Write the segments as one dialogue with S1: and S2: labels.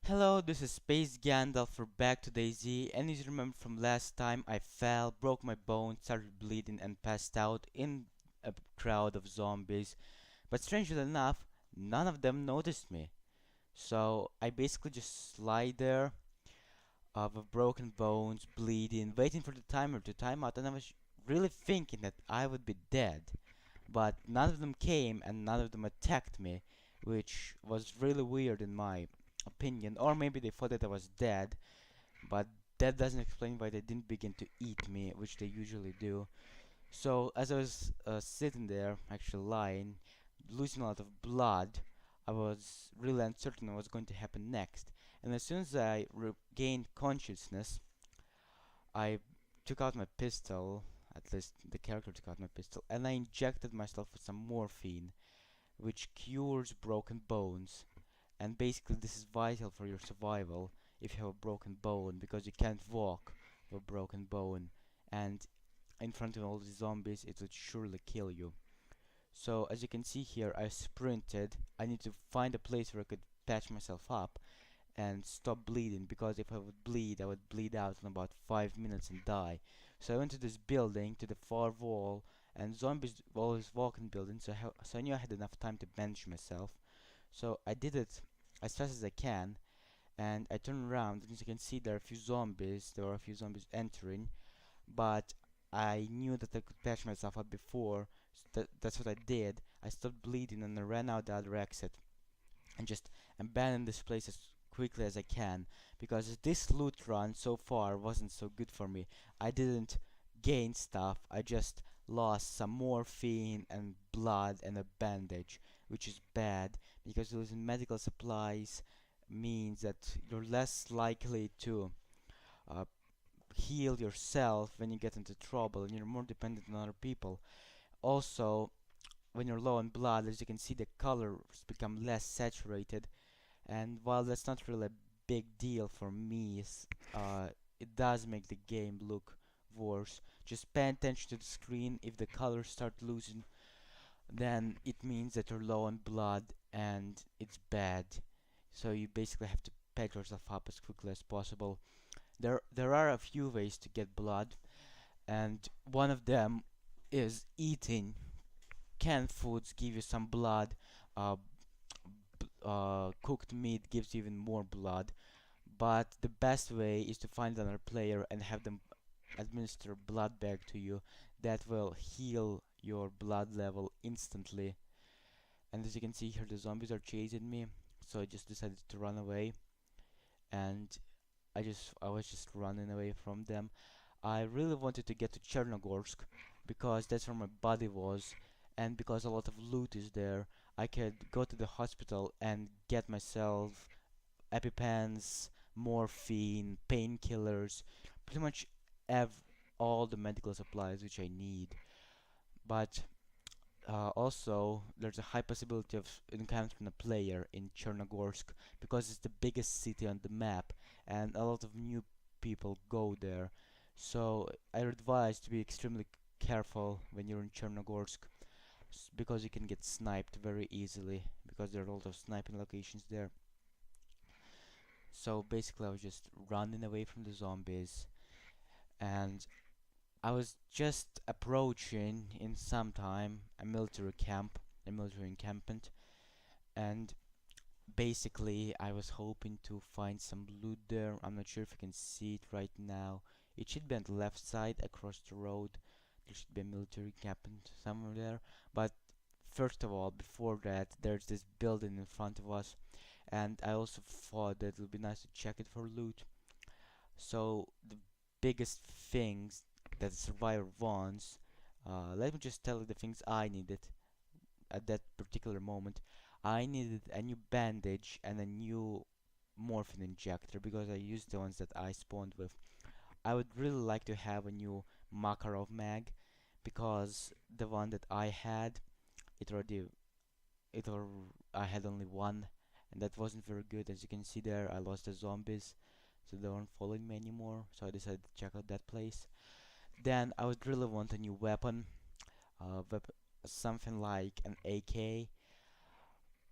S1: Hello, this is Space Gandalf for Back to DayZ, and as you remember from last time, I fell, broke my bone, started bleeding, and passed out in a crowd of zombies. But strangely enough, none of them noticed me. So I basically just lie there, with broken bones, bleeding, waiting for the timer to time out, and I was really thinking that I would be dead. But none of them came, and none of them attacked me, which was really weird in my opinion. Or maybe they thought that I was dead, but that doesn't explain why they didn't begin to eat me, which they usually do. So as I was sitting there, actually lying, losing a lot of blood, I was really uncertain what was going to happen next. And as soon as I regained consciousness, I took out my pistol, at least the character took out my pistol, and I injected myself with some morphine, which cures broken bones. And basically, this is vital for your survival if you have a broken bone, because you can't walk with a broken bone. And in front of all the zombies, it would surely kill you. So, as you can see here, I sprinted. I need to find a place where I could patch myself up and stop bleeding, because if I would bleed out in about 5 minutes and die. So I went to this building, to the far wall, and zombies always walk in buildings, so I knew I had enough time to bench myself. So I did it as fast as I can, and I turned around, and as you can see, there were a few zombies entering, but I knew that I could patch myself up before, so that's what I did. I stopped bleeding and I ran out the other exit and just abandon this place as quickly as I can, because this loot run so far wasn't so good for me. I didn't gain stuff, I just lost some morphine and blood and a bandage, which is bad because losing medical supplies means that you're less likely to uh, heal yourself when you get into trouble, and you're more dependent on other people. Also, when you're low on blood, as you can see, the colors become less saturated, and while that's not really a big deal for me, it does make the game look worse. Just pay attention to the screen. If the colors start losing, then it means that you're low on blood and it's bad. So you basically have to patch yourself up as quickly as possible. There are a few ways to get blood, and one of them is eating. Canned foods give you some blood. Uh, Cooked meat gives you even more blood. But the best way is to find another player and have them administer blood bag to you. That will heal your blood level instantly. And as you can see here, the zombies are chasing me, so I just decided to run away. And I was just running away from them. I really wanted to get to Chernogorsk because that's where my body was, and because a lot of loot is there. I could go to the hospital and get myself EpiPens, morphine, painkillers, pretty much have all the medical supplies which I need. But also, there's a high possibility of encountering a player in Chernogorsk because it's the biggest city on the map, and a lot of new people go there. So I advise to be extremely careful when you're in Chernogorsk, because you can get sniped very easily, because there are a lot of sniping locations there. So basically, I was just running away from the zombies, and I was just approaching in some time a military encampment, and basically I was hoping to find some loot there. I'm not sure if you can see it right now. It should be on the left side across the road. There should be a military encampment somewhere there. But first of all, before that, there's this building in front of us, and I also thought that it would be nice to check it for loot. So the biggest things that a survivor wants, let me just tell you the things I needed at that particular moment. I needed a new bandage and a new morphine injector because I used the ones that I spawned with. I would really like to have a new Makarov mag, because the one that I had, it already it or I had only one, and that wasn't very good. As you can see there, I lost the zombies, so they weren't following me anymore. So I decided to check out that place. Then I would really want a new weapon, uh, wep- something like an AK.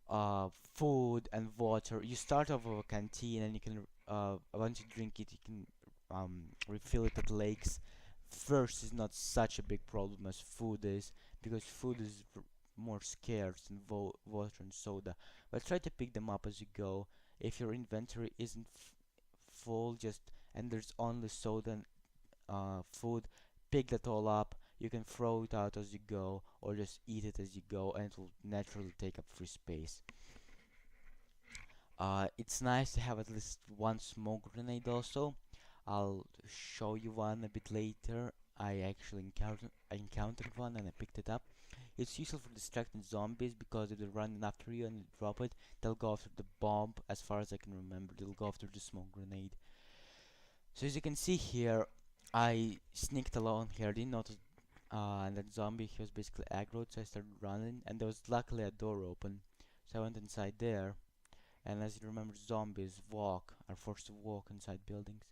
S1: food and water. You start off with a canteen, and you can once you drink it, you can refill it at lakes. First is not such a big problem as food is, because food is more scarce than water and soda. But try to pick them up as you go. If your inventory isn't full, just and there's only soda and food, pick that all up. You can throw it out as you go, or just eat it as you go, and it will naturally take up free space. It's nice to have at least one smoke grenade also. I'll show you one a bit later. I encountered one and I picked it up. It's useful for distracting zombies because if they're running after you and you drop it, they'll go after the bomb. As far as I can remember, they'll go after the smoke grenade. So as you can see here, I sneaked along here. I didn't notice, and that zombie, he was basically aggroed, so I started running, and there was luckily a door open. So I went inside there, and as you remember, zombies are forced to walk inside buildings.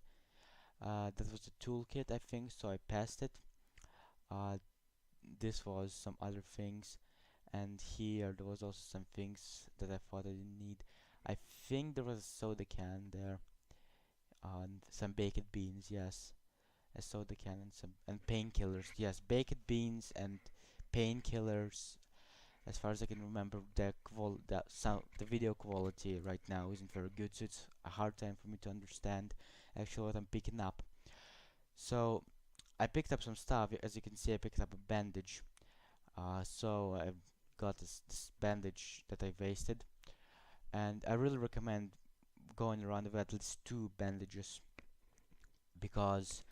S1: That was the toolkit, I think, so I passed it. Uh, this was some other things, and here there was also some things that I thought I didn't need. I think there was a soda can there, and some baked beans, yes, a soda can and some painkillers, yes, baked beans and painkillers. As far as I can remember, the video quality right now isn't very good, so it's a hard time for me to understand actually what I'm picking up. So I picked up some stuff. As you can see, I picked up a bandage. So I got this bandage that I wasted, and I really recommend going around with at least two bandages, because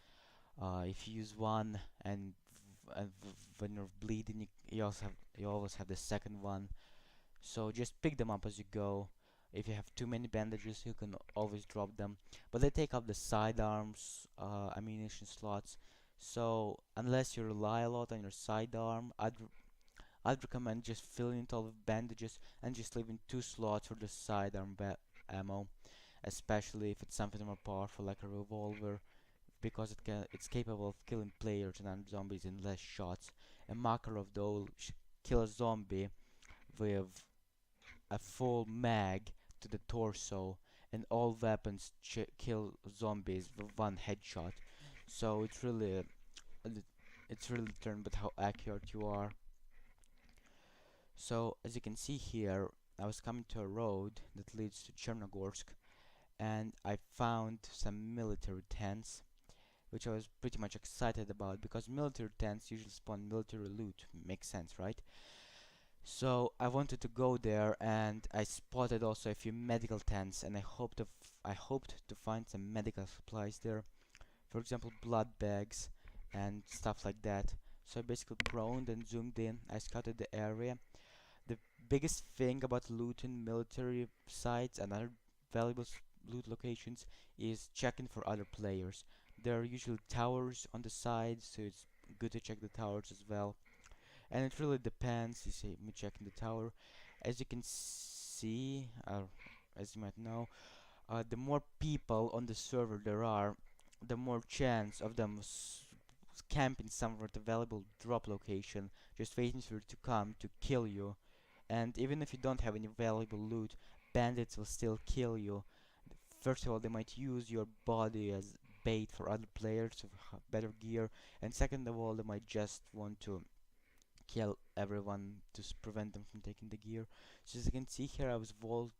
S1: if you use one when you're bleeding, you always have the second one. So just pick them up as you go. If you have too many bandages, you can always drop them. But they take up the sidearms, ammunition slots. So unless you rely a lot on your sidearm, I'd recommend just filling it all with bandages and just leaving two slots for the sidearm ammo, especially if it's something more powerful like a revolver, because it's capable of killing players and zombies in less shots. A Makarov though kill a zombie with a full mag to the torso, and all weapons kill zombies with one headshot. So it's really determined by how accurate you are. So as you can see here, I was coming to a road that leads to Chernogorsk, and I found some military tents, which I was pretty much excited about because military tents usually spawn military loot. Makes sense, right? So I wanted to go there, and I spotted also a few medical tents, and I hoped to find some medical supplies there. For example, blood bags and stuff like that. So I basically droned and zoomed in. I scouted the area. The biggest thing about looting military sites and other valuable loot locations is checking for other players. There are usually towers on the sides, so it's good to check the towers as well. And it really depends. You see me checking the tower. As you can see, as you might know, the more people on the server there are, the more chance of them camping somewhere at a valuable drop location, just waiting for you to come to kill you. And even if you don't have any valuable loot, bandits will still kill you. First of all, they might use your body as bait for other players with better gear, and second of all, they might just want to kill everyone to prevent them from taking the gear. So as you can see here, I was vaulting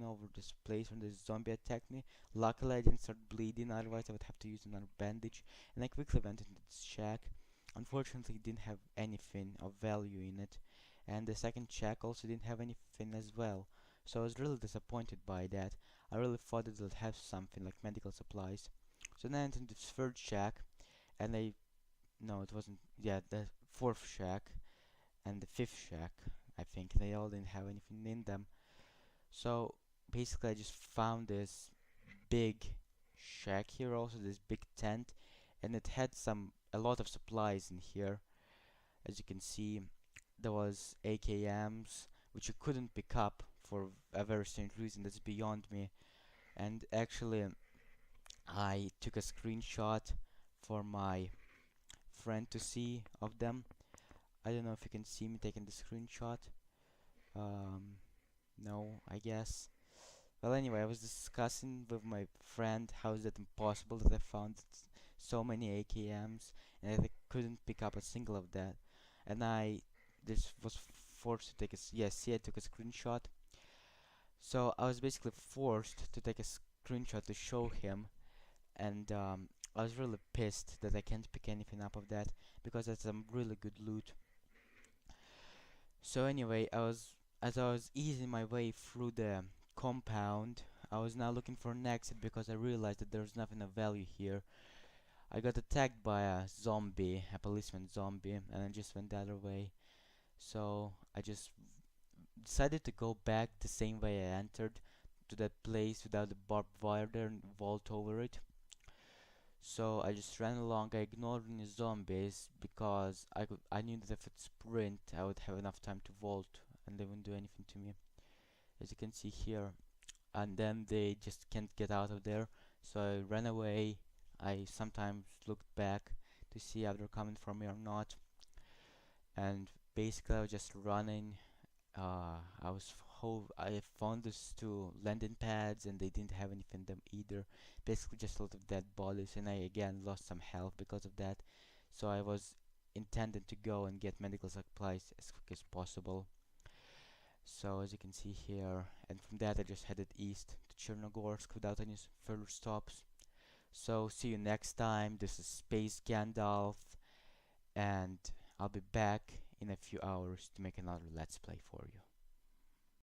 S1: over this place when this zombie attacked me. Luckily I didn't start bleeding, otherwise I would have to use another bandage, and I quickly went into this shack. Unfortunately it didn't have anything of value in it, and the second shack also didn't have anything as well. So I was really disappointed by that. I really thought it would have something like medical supplies. So then I entered this third shack, and no, it wasn't, yeah, the fourth shack and the fifth shack. I think they all didn't have anything in them. So basically I just found this big shack here, also this big tent, and it had a lot of supplies in here. As you can see, there was AKMs which you couldn't pick up for a very strange reason that's beyond me. And actually I took a screenshot for my friend to see of them. I don't know if you can see me taking the screenshot. Um, No, I guess. Well, anyway, I was discussing with my friend how is that impossible that I found so many AKMs and I couldn't pick up a single of that. And I just was forced to take a yes, see, I took a screenshot. So I was basically forced to take a screenshot to show him, and I was really pissed that I can't pick anything up of that because that's some really good loot. So anyway, as I was easing my way through the compound, I was now looking for an exit because I realized that there's nothing of value here. I got attacked by a zombie, a policeman zombie, and I just went the other way. So I just decided to go back the same way I entered to that place without the barbed wire there and vault over it. So I just ran along. I ignored any zombies because I knew that if I'd sprint, I would have enough time to vault, and they wouldn't do anything to me, as you can see here. And then they just can't get out of there. So I ran away. I sometimes looked back to see if they're coming for me or not. And basically, I was just running. I found these two landing pads and they didn't have anything them either. Basically just a lot of dead bodies, and I again lost some health because of that. So I was intended to go and get medical supplies as quick as possible. So as you can see here, and from that I just headed east to Chernogorsk without any further stops. So see you next time. This is Space Gandalf, and I'll be back in a few hours to make another Let's Play for you.